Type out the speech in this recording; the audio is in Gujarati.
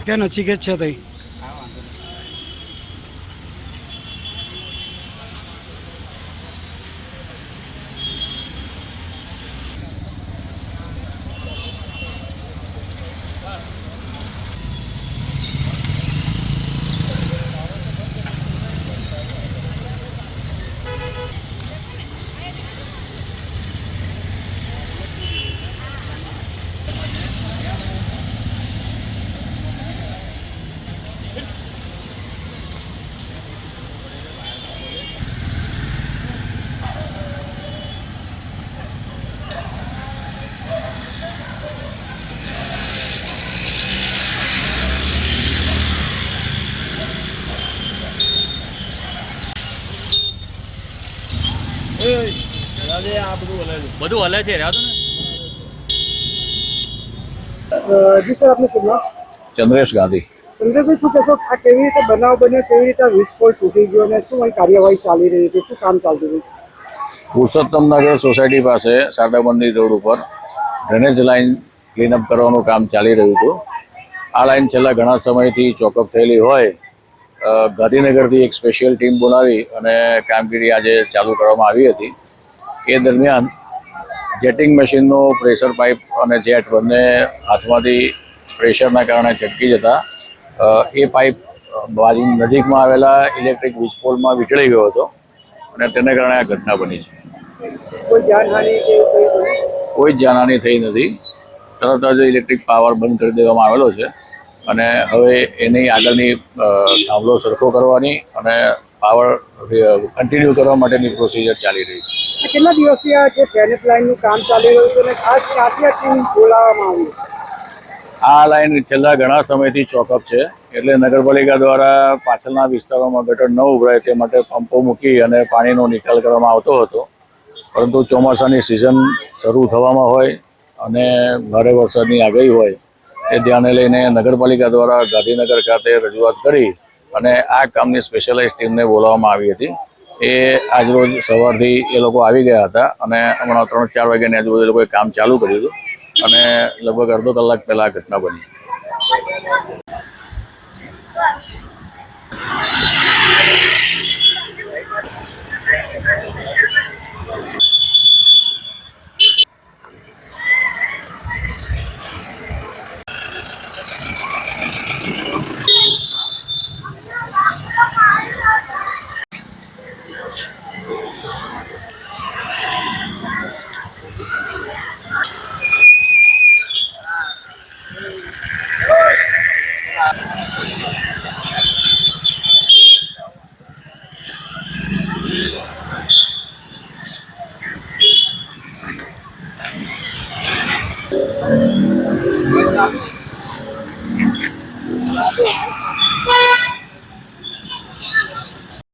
ત્યાં નચિકેત છે તઈ બધું હલે છે રહ્યા ને। જી સર આપનું શુભ નામ? ચંદ્રેશ ગાંધી। ચંદ્રભાઈ શું કહેશો આ કેવી રીતે બનાવ બન્યો, કેવી રીતે વિસ્ફોટ તૂટી ગયો અને શું અહીં કાર્યવાહી ચાલી રહી હતી, શું કામ ચાલતું હતું? પુરુષોત્તમનગર સોસાયટી પાસે સાટાબંધી રોડ ઉપર ડ્રેનેજ લાઇન ક્લીનઅપ કરવાનું કામ ચાલી રહ્યું હતું। આ લાઇન છેલ્લા ઘણા સમયથી ચોકઅપ થયેલી હોય ગાંધીનગરથી એક સ્પેશિયલ ટીમ બોલાવી અને કામગીરી આજે ચાલુ કરવામાં આવી હતી। એ દરમિયાન જેટિંગ મશીનનો પ્રેશર પાઇપ અને જેટ બંને હાથમાંથી પ્રેશરના કારણે છટકી જતા એ પાઇપ બાજુ નજીકમાં આવેલા ઇલેક્ટ્રિક વીજપોલમાં વીંટળાઈ ગયો હતો અને તેને કારણે આ ઘટના બની છે। કોઈ જાનહાનિ કે એવું કંઈ થયું? કોઈ જ જાનહાનિ થઈ નથી। તરત જ ઇલેક્ટ્રિક પાવર બંધ કરી દેવામાં આવેલો છે અને હવે એની આગળની થાંભલો સરખો કરવાની અને પાવર કન્ટિન્યુ કરવા માટેની પ્રોસિજર ચાલી રહી છે। કેટલા દિવસથી આ જે ડ્રેનેજ લાઇનનું કામ ચાલી રહ્યું છે અને ખાસ ક્યાંથી આ ટીમ બોલાવવામાં આવી? આ લાઇન છેલ્લા ઘણા સમયથી ચોકઅપ છે એટલે નગરપાલિકા દ્વારા પાછળના વિસ્તારોમાં ગટર ન ઉભરાય તે માટે પંપો મૂકી અને પાણીનો નિકાલ કરવામાં આવતો હતો, પરંતુ ચોમાસાની સિઝન શરૂ થવામાં હોય અને ભારે વરસાદની આગાહી હોય એ ધ્યાને લઈને નગરપાલિકા દ્વારા ગાંધીનગર ખાતે રજૂઆત કરી અને આ કામની સ્પેશિયલાઇઝ ટીમને બોલાવવામાં આવી હતી। એ આજરોજ સવારથી એ લોકો આવી ગયા હતા અને હમણાં 3-4 વાગ્યાની આજુબાજુ એ લોકોએ કામ ચાલુ કર્યું હતું અને લગભગ અડધો કલાક પહેલાં આ ઘટના બની।